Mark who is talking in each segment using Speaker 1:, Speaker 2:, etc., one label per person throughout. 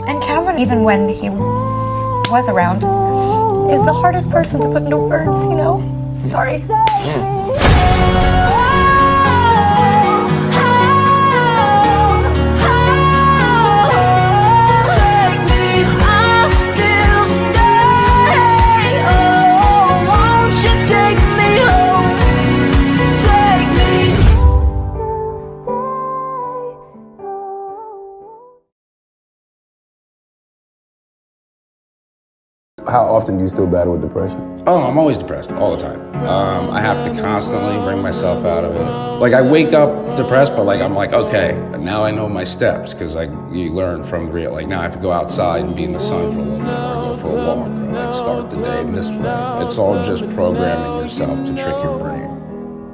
Speaker 1: And Kevin, even when he was around, is the hardest person to put into words, you know? Sorry.
Speaker 2: How often do you still battle with depression?
Speaker 3: Oh, I'm always depressed, all the time. I have to constantly bring myself out of it. Like, I wake up depressed, but like, I'm like, okay, now I know my steps, because like, you learn from real, like now I have to go outside and be in the sun for a little bit, or go for a walk, or like start the day this way. It's all just programming yourself to trick your brain,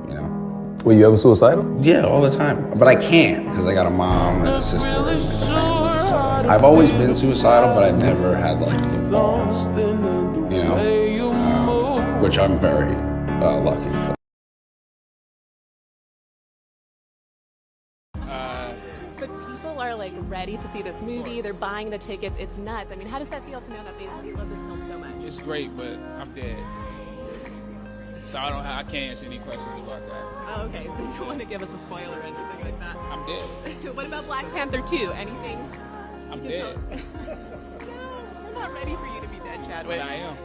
Speaker 3: you know?
Speaker 2: Were you ever suicidal?
Speaker 3: Yeah, all the time. But I can't, because I got a mom and a sister and a family. So like, I've always been suicidal, but I never had like the balls, you know? Which I'm very lucky.
Speaker 4: But people are like ready to see this movie. They're buying the tickets. It's nuts. I mean, how does that feel to know that they love this film so much?
Speaker 5: It's great, but I'm dead. So I can't answer any questions about that.
Speaker 4: Oh, okay. So you don't want to give us a spoiler or anything like that?
Speaker 5: I'm dead.
Speaker 4: What about Black Panther 2? Anything?
Speaker 5: I'm dead.
Speaker 4: We're not ready for you to be dead, Chadwick.
Speaker 5: But I am.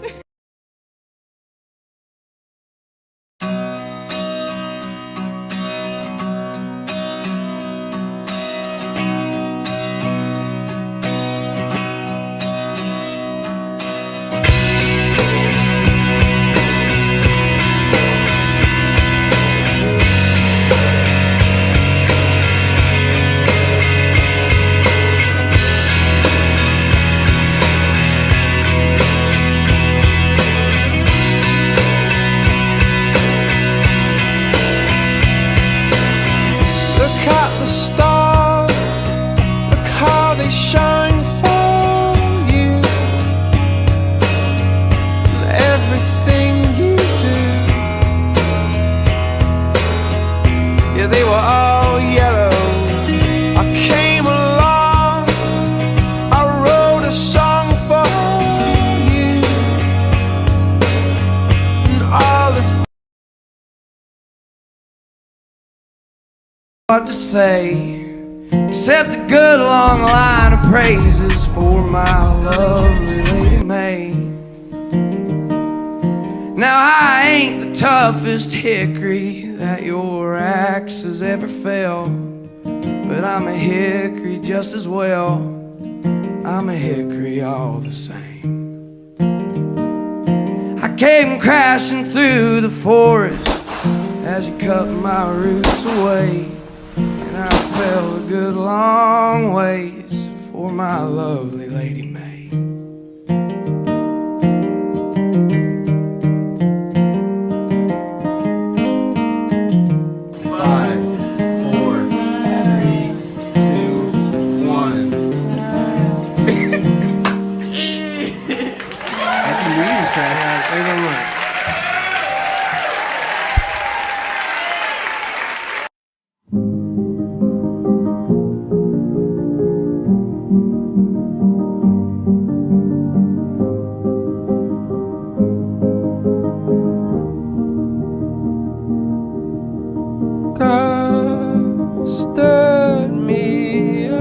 Speaker 6: They were all yellow. I came along, I wrote a song for you, and all the hard to say, except a good long line of praises for my lovely Lady May. Now I ain't the toughest hickory that your axe has ever felled, but I'm a hickory just as well. I'm a hickory all the same. I came crashing through the forest as you cut my roots away, and I fell a good long ways for my lovely Lady May. Stirred me up.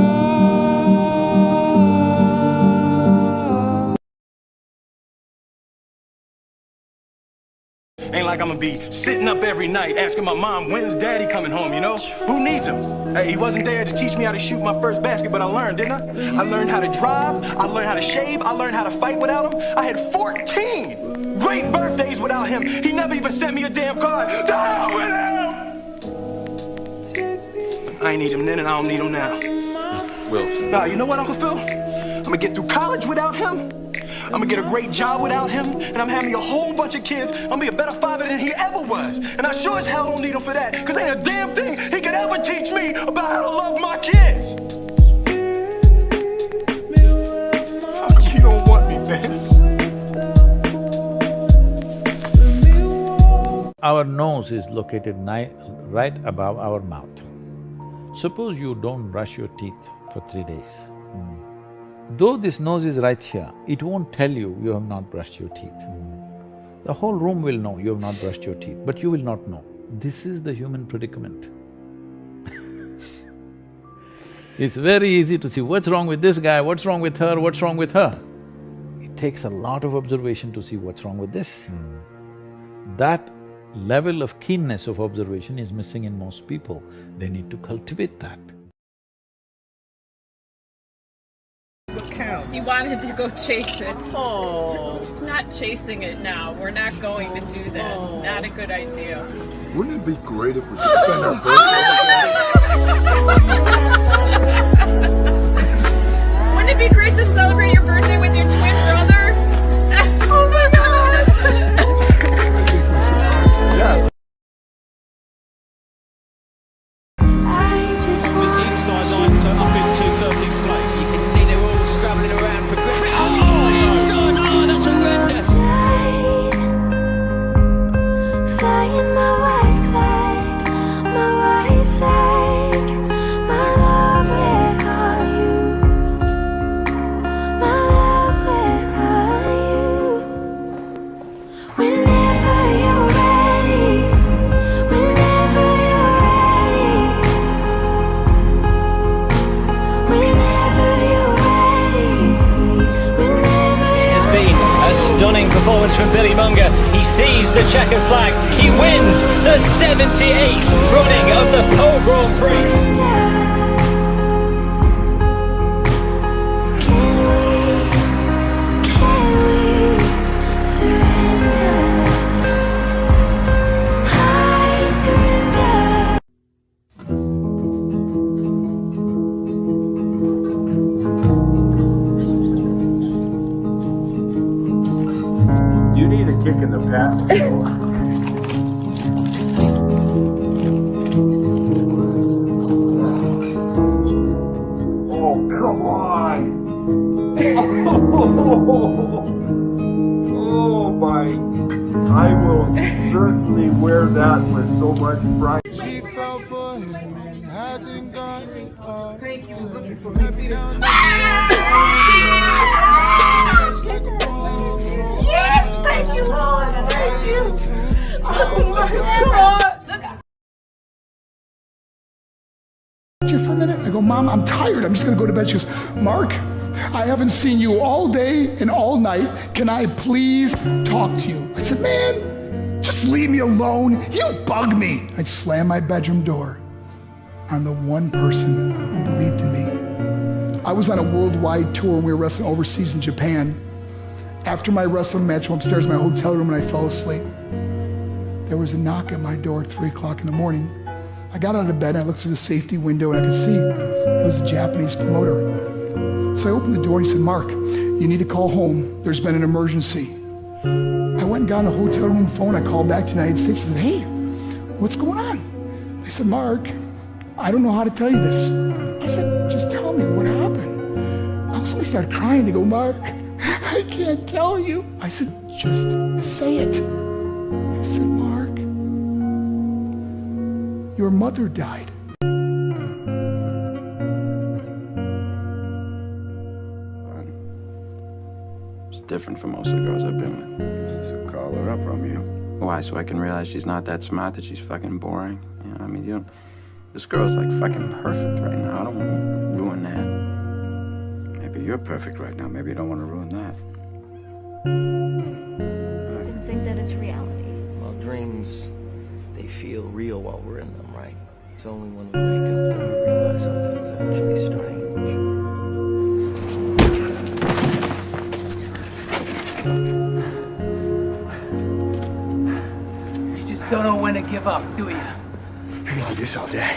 Speaker 7: Ain't like I'm gonna be sitting up every night asking my mom, when's daddy coming home, you know? Who needs him? Hey, he wasn't there to teach me how to shoot my first basket, but I learned, didn't I? I learned how to drive, I learned how to shave, I learned how to fight without him. I had 14 great birthdays without him. He never even sent me a damn card. To hell with him! I ain't need him then and I don't need him now.
Speaker 3: Will.
Speaker 7: Nah, you know what, Uncle Phil? I'm gonna get through college without him. I'm gonna get a great job without him, and I'm having a whole bunch of kids. I'm gonna be a better father than he ever was. And I sure as hell don't need him for that, because ain't a damn thing he could ever teach me about how to love my kids. How come you don't want me, man?
Speaker 8: Our nose is located right above our mouth. Suppose you don't brush your teeth for 3 days. Though this nose is right here, it won't tell you you have not brushed your teeth. The whole room will know you have not brushed your teeth, but you will not know. This is the human predicament. It's very easy to see what's wrong with this guy, what's wrong with her, what's wrong with her. It takes a lot of observation to see what's wrong with this. That level of keenness of observation is missing in most people. They need to cultivate that.
Speaker 9: You wanted to go chase it. Oh. Not chasing it now. We're not going to do that. Not a good idea.
Speaker 10: Wouldn't it be great if we could spend our birthday?
Speaker 9: Wouldn't it be great to celebrate your birthday with your twin brother? Oh my God!
Speaker 10: Yes.
Speaker 7: Inside line, so up into 13th place. You can see they're all scrabbling around for grip. Oh, son, oh, that's horrendous.
Speaker 11: Flying my white flag, my white flag. My love, where are you? My love, where are you? Whenever you're ready, whenever you're ready, whenever you're ready, whenever
Speaker 12: It has been a stunning performance from Billy Munger. He sees the checkered flag. He wins the 78th running of the Pole Grand Prix.
Speaker 11: Can we surrender? I surrender.
Speaker 10: You need a kick in the pants. Oh, come on! Oh my! I will certainly wear that with so much pride.
Speaker 11: She fell for him and hasn't gotten up. Thank you.
Speaker 9: Yes, thank you, Lord. Thank you. Oh my God.
Speaker 13: You for a minute? I go, Mom, I'm tired. I'm just gonna go to bed. She goes, Mark, I haven't seen you all day and all night. Can I please talk to you? I said, man, just leave me alone. You bug me. I slammed my bedroom door on the one person who believed in me. I was on a worldwide tour and we were wrestling overseas in Japan. After my wrestling match, I went upstairs in my hotel room and I fell asleep. There was a knock at my door at 3 o'clock in the morning. I got out of bed and I looked through the safety window and I could see it was a Japanese promoter. So I opened the door and he said, Mark, you need to call home. There's been an emergency. I went and got on the hotel room phone. I called back to the United States and said, hey, what's going on? They said, Mark, I don't know how to tell you this. I said, just tell me what happened. All of a sudden they started crying. They go, Mark, I can't tell you. I said, just say it. I said, Mark, your mother died.
Speaker 14: It's different from most of the girls I've been with.
Speaker 10: So call her up, Romeo.
Speaker 14: Why? So I can realize she's not that smart, that she's fucking boring. You know, I mean, this girl's like fucking perfect right now. I don't want to ruin that.
Speaker 10: Maybe you're perfect right now. Maybe you don't want to ruin that.
Speaker 11: I think that it's reality.
Speaker 15: Well, dreams, they feel real while we're in them, right? It's only when we wake up that we realize something's actually strange.
Speaker 16: You just don't know when to give up, do you?
Speaker 10: You're like this all day.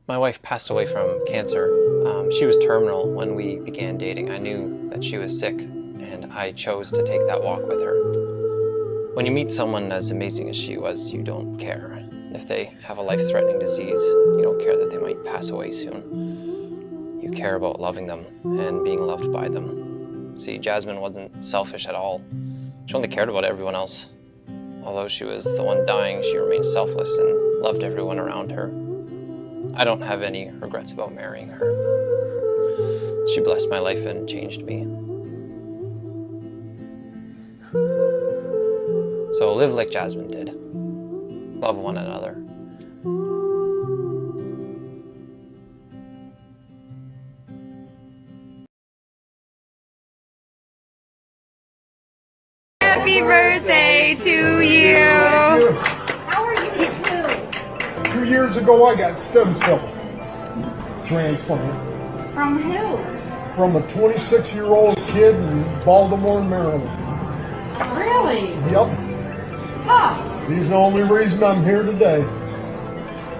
Speaker 17: My wife passed away from cancer. She was terminal when we began dating. I knew that she was sick, and I chose to take that walk with her. When you meet someone as amazing as she was, you don't care. If they have a life-threatening disease, you don't care that they might pass away soon. You care about loving them and being loved by them. See, Jasmine wasn't selfish at all. She only cared about everyone else. Although she was the one dying, she remained selfless and loved everyone around her. I don't have any regrets about marrying her. She blessed my life and changed me. So live like Jasmine did. Love one another.
Speaker 1: Happy birthday to you.
Speaker 13: How are you? 2 years ago, I got stem cell transplant.
Speaker 9: From who?
Speaker 13: From a 26-year-old kid in Baltimore, Maryland.
Speaker 9: Really?
Speaker 13: Yep.
Speaker 9: Huh.
Speaker 13: He's the only reason I'm here today.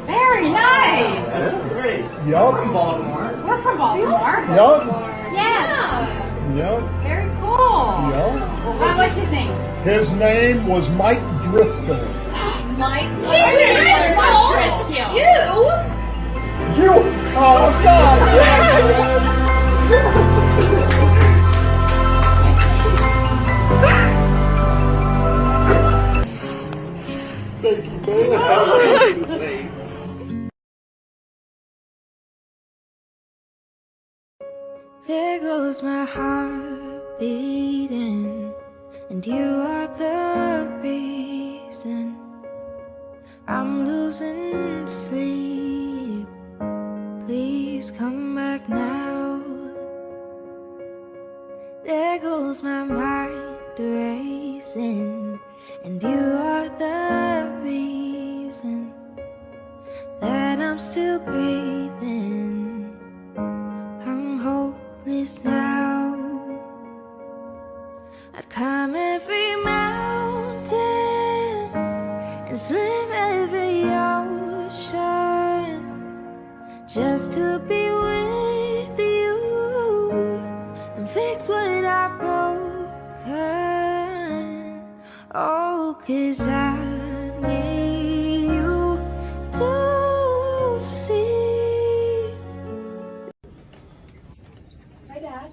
Speaker 9: Very nice.
Speaker 13: That's great. Yup.
Speaker 9: From Baltimore. We're from Baltimore.
Speaker 13: Yup.
Speaker 9: Yes.
Speaker 13: Yup.
Speaker 9: Very cool.
Speaker 13: Yup.
Speaker 9: What was his name?
Speaker 13: His name was Mike Driscoll.
Speaker 9: Mike. He's Driscoll. You?
Speaker 13: You? Oh, God. Thank you, man.
Speaker 18: There goes my heart beating, and you are the reason I'm losing sleep. Please come back now. There goes my mind racing, and you are the reason that I'm still breathing. I'm hopeless now. I'd climb every mountain and swim every ocean just to be with you and fix what I've broken. Oh, 'cause I need you to see.
Speaker 16: Hi, Dad.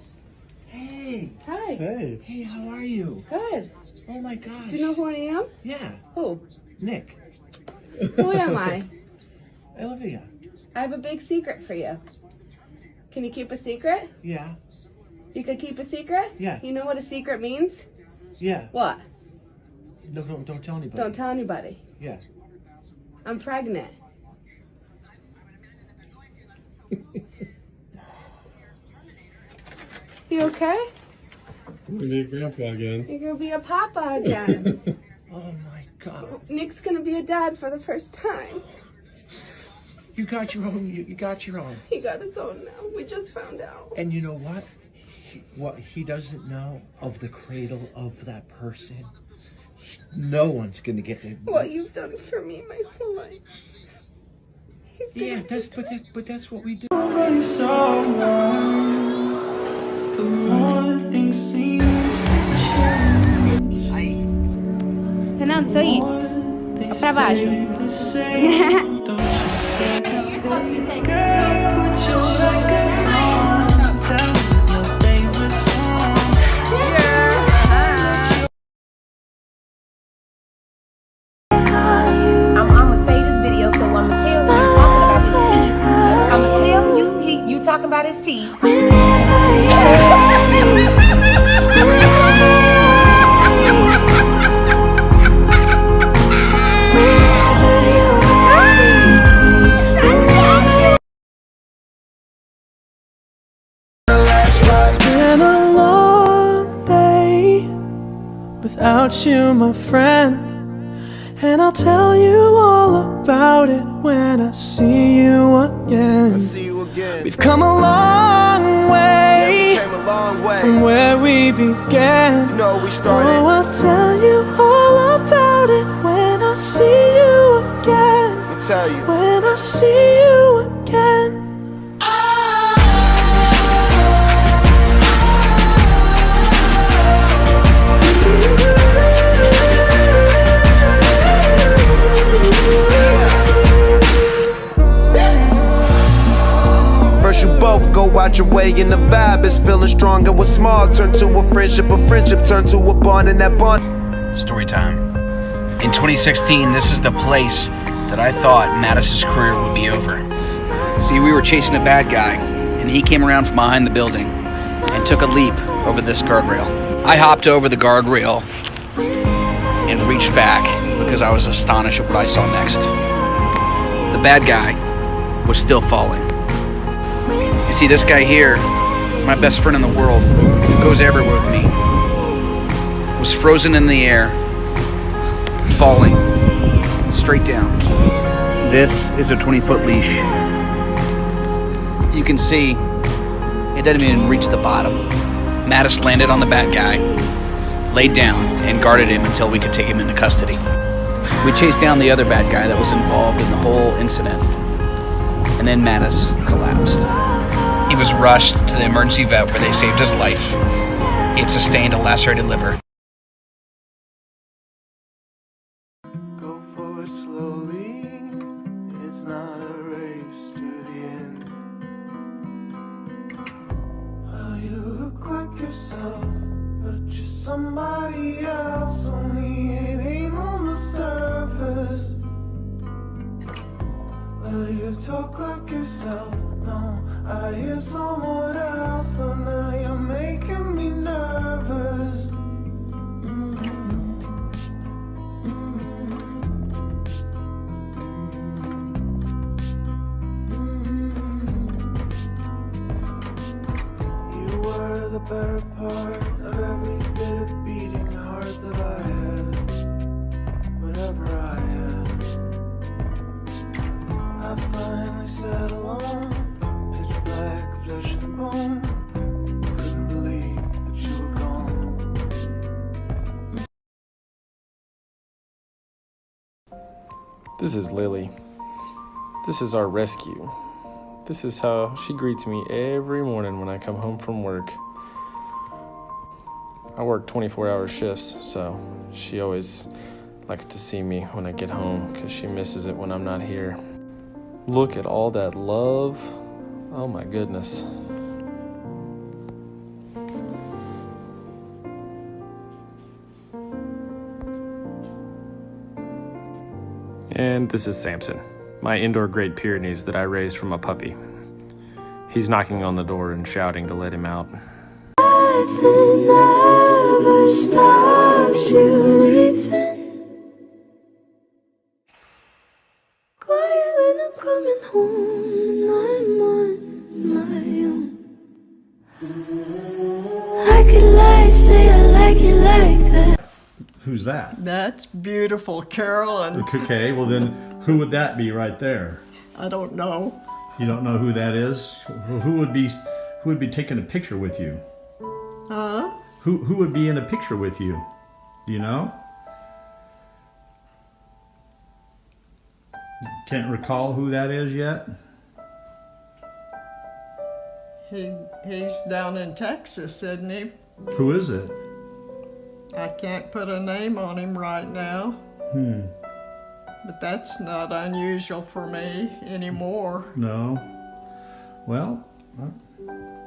Speaker 19: Hey.
Speaker 16: Hi.
Speaker 19: Hey. Hey, how are you?
Speaker 16: Good.
Speaker 19: Oh my gosh.
Speaker 16: Do you know who I am?
Speaker 19: Yeah.
Speaker 16: Who?
Speaker 19: Nick.
Speaker 16: Who am I?
Speaker 19: Olivia.
Speaker 16: I have a big secret for you. Can you keep a secret?
Speaker 19: Yeah.
Speaker 16: You can keep a secret?
Speaker 19: Yeah.
Speaker 16: You know what a secret means?
Speaker 19: Yeah.
Speaker 16: What?
Speaker 19: No, don't tell anybody.
Speaker 16: Don't tell anybody.
Speaker 19: Yeah.
Speaker 16: I'm pregnant. You okay?
Speaker 2: We need Grandpa again.
Speaker 16: You're gonna be a papa again.
Speaker 19: Oh my God.
Speaker 16: Nick's gonna be a dad for the first time.
Speaker 19: You got your own. You got your own.
Speaker 16: He got his own now. We just found out.
Speaker 19: And you know what? What he doesn't know of the cradle of that person. No one's gonna get there.
Speaker 16: What you've done for me my whole life.
Speaker 19: Yeah, but that's what we do.
Speaker 6: The more things seem to
Speaker 20: Fernando, isso aí. Pra baixo.
Speaker 21: I'ma say this video, so I'ma tell you talking about his teeth. I'ma tell you talking about his teeth.
Speaker 6: It's been a long day without you, my friend. And I'll tell you all about it when I see you again. We've come a long way, from where we began. Oh, I'll tell you all about it when I see you again. When I see you again.
Speaker 22: First you both go out your way and the vibe is feeling strong, and what's small turn to a friendship turn to a bond, and that bond.
Speaker 23: Story time. In 2016, this is the place that I thought Mattis's career would be over.
Speaker 4: See, we were chasing a bad guy, and he came around from behind the building and took a leap over this guardrail. I hopped over the guardrail and reached back because I was astonished at what I saw next. The bad guy was still falling. You see, this guy here, my best friend in the world, who goes everywhere with me, was frozen in the air, falling straight down. This is a 20-foot leash. You can see it didn't even reach the bottom. Mattis landed on the bad guy, laid down, and guarded him until we could take him into custody. We chased down the other bad guy that was involved in the whole incident, and then Mattis collapsed. He was rushed to the emergency vet where they saved his life. He had sustained a lacerated liver.
Speaker 11: Go forward slowly, it's not a race to the end. Well, you look like yourself, but you're somebody else, only it ain't on the surface. Well, you talk like yourself, no, I hear someone else, so now you're making me nervous. You were the better part of every bit of beating heart that I had, whatever I had. I finally sat alone, pitch black, flesh and bone. Couldn't believe that you were gone.
Speaker 5: This is Lily. This is our rescue. This is how she greets me every morning when I come home from work. I work 24-hour shifts, so she always likes to see me when I get home because she misses it when I'm not here. Look at all that love. Oh my goodness. And this is Samson, my indoor Great Pyrenees that I raised from a puppy. He's knocking on the door and shouting to let him out.
Speaker 18: Nothing ever stops you leaving. Quiet when I'm coming home and I'm on my own. I could lie, say I like it like that.
Speaker 23: Who's that?
Speaker 24: That's beautiful, Carolyn.
Speaker 23: Okay, well then, who would that be right there?
Speaker 24: I don't know.
Speaker 23: You don't know who that is? Who would be taking a picture with you?
Speaker 24: Huh?
Speaker 23: Who would be in a picture with you? Do you know? Can't recall who that is yet?
Speaker 24: He's down in Texas, isn't he?
Speaker 23: Who is it?
Speaker 24: I can't put a name on him right now. But that's not unusual for me anymore.
Speaker 23: No. Well,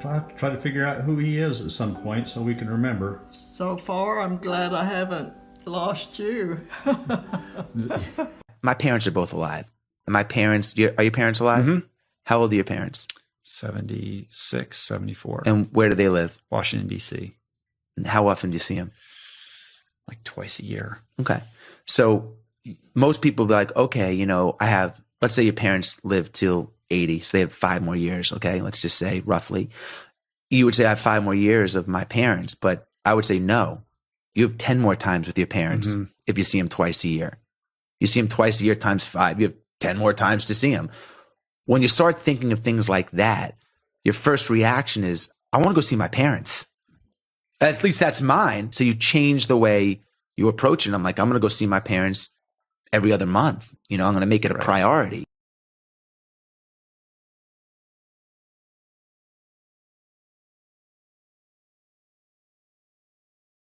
Speaker 23: I'll try to figure out who he is at some point so we can remember.
Speaker 24: So far, I'm glad I haven't lost you.
Speaker 25: My parents are both alive. My parents, are your parents alive?
Speaker 26: Mm-hmm.
Speaker 25: How old are your parents?
Speaker 26: 76, 74.
Speaker 25: And where do they live?
Speaker 26: Washington, D.C.
Speaker 25: And how often do you see them?
Speaker 26: Like twice a year.
Speaker 25: Okay. So most people be like, okay, you know, let's say your parents live till 80, so they have 5 more years, okay? Let's just say roughly. You would say I have 5 more years of my parents, but I would say no. You have 10 more times with your parents if you see them twice a year. You see them twice a year times 5, you have 10 more times to see them. When you start thinking of things like that, your first reaction is, I want to go see my parents. At least that's mine. So you change the way you approach it. I'm like, I'm going to go see my parents every other month. You know, I'm going to make it a priority.